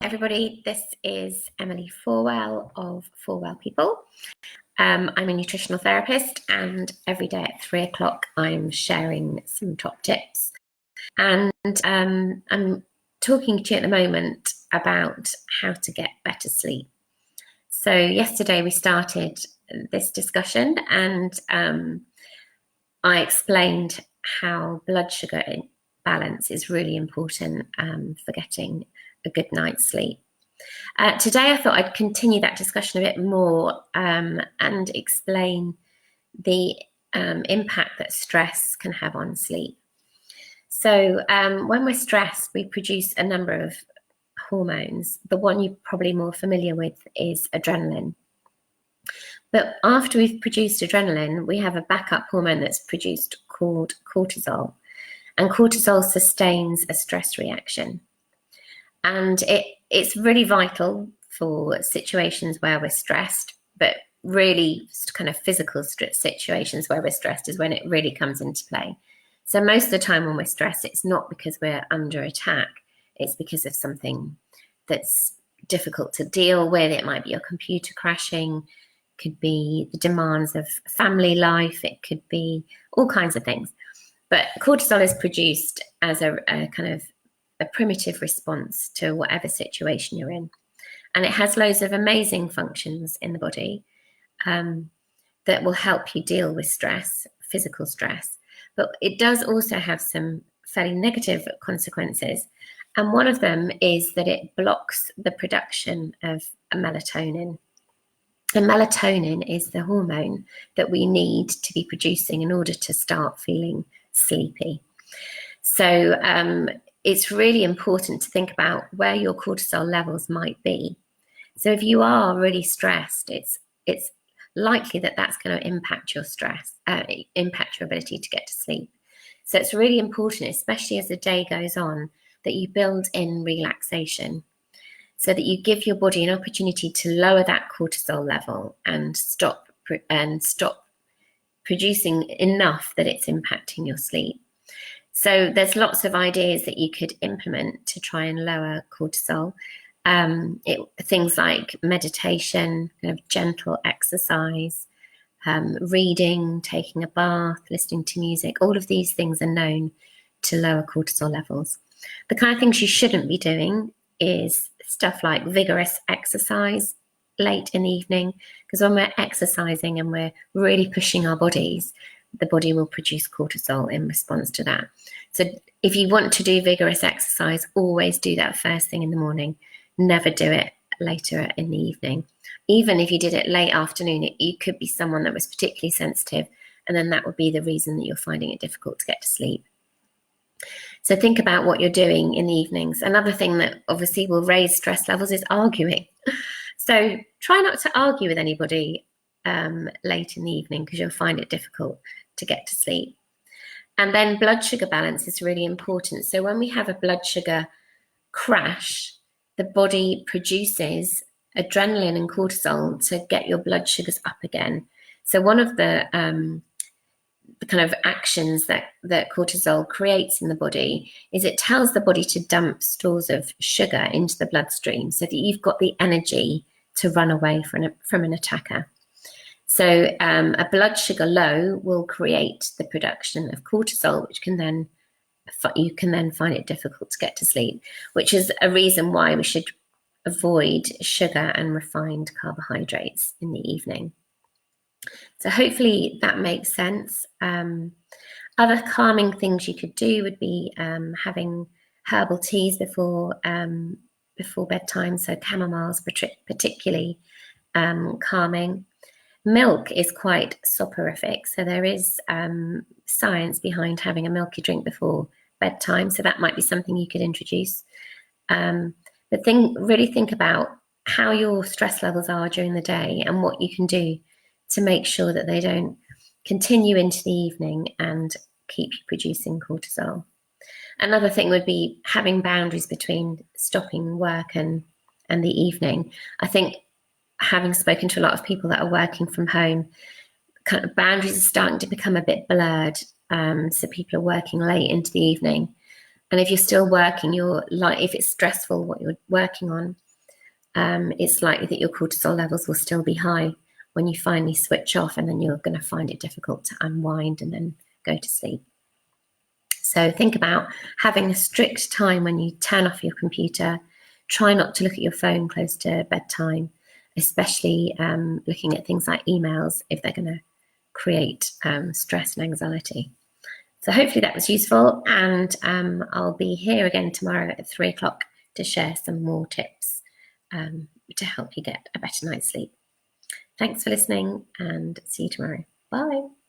Everybody, this is Emily Forwell of Forwell People. I'm a nutritional therapist, and every day at 3 o'clock I'm sharing some top tips. And I'm talking to you at the moment about how to get better sleep. So yesterday we started this discussion, and I explained how blood sugar balance is really important for getting a good night's sleep. Today I thought I'd continue that discussion a bit more and explain the impact that stress can have on sleep. So when we're stressed, we produce a number of hormones. The one you're probably more familiar with is adrenaline. But after we've produced adrenaline, we have a backup hormone that's produced called cortisol. And cortisol sustains a stress reaction. And it's really vital for situations where we're stressed, but really kind of physical situations where we're stressed is when it really comes into play. So most of the time when we're stressed, it's not because we're under attack. It's because of something that's difficult to deal with. It might be your computer crashing, could be the demands of family life, it could be all kinds of things. But cortisol is produced as a kind of a primitive response to whatever situation you're in. And it has loads of amazing functions in the body that will help you deal with stress, physical stress. But it does also have some fairly negative consequences. And one of them is that it blocks the production of melatonin. And melatonin is the hormone that we need to be producing in order to start feeling sleepy. So it's really important to think about where your cortisol levels might be. So if you are really stressed, it's likely that that's going to impact your stress, impact your ability to get to sleep. So it's really important, especially as the day goes on, that you build in relaxation so that you give your body an opportunity to lower that cortisol level and stop producing enough that it's impacting your sleep. So there's lots of ideas that you could implement to try and lower cortisol. Things like meditation, kind of gentle exercise, reading, taking a bath, listening to music. All of these things are known to lower cortisol levels. The kind of things you shouldn't be doing is stuff like vigorous exercise late in the evening, because when we're exercising and we're really pushing our bodies, the body will produce cortisol in response to that. So if you want to do vigorous exercise, always do that first thing in the morning. Never do it later in the evening. Even if you did it late afternoon, you could be someone that was particularly sensitive, and then that would be the reason that you're finding it difficult to get to sleep. So think about what you're doing in the evenings. Another thing that obviously will raise stress levels is arguing. So try not to argue with anybody late in the evening, because you'll find it difficult to get to sleep. And then blood sugar balance is really important. So when we have a blood sugar crash, the body produces adrenaline and cortisol to get your blood sugars up again. So one of the kind of actions that cortisol creates in the body is it tells the body to dump stores of sugar into the bloodstream so that you've got the energy to run away from an attacker. So a blood sugar low will create the production of cortisol, which you can then find it difficult to get to sleep, which is a reason why we should avoid sugar and refined carbohydrates in the evening. So hopefully that makes sense. Other calming things you could do would be having herbal teas before bedtime, so chamomiles particularly calming. Milk is quite soporific, so there is science behind having a milky drink before bedtime, so that might be something you could introduce. But really think about how your stress levels are during the day and what you can do to make sure that they don't continue into the evening and keep you producing cortisol. Another thing would be having boundaries between stopping work and the evening. I think, having spoken to a lot of people that are working from home, kind of boundaries are starting to become a bit blurred. So people are working late into the evening. And if you're still working, if it's stressful what you're working on, it's likely that your cortisol levels will still be high when you finally switch off, and then you're going to find it difficult to unwind and then go to sleep. So think about having a strict time when you turn off your computer. Try not to look at your phone close to bedtime, especially looking at things like emails if they're going to create stress and anxiety. So hopefully that was useful, and I'll be here again tomorrow at 3 o'clock to share some more tips to help you get a better night's sleep. Thanks for listening, and see you tomorrow. Bye.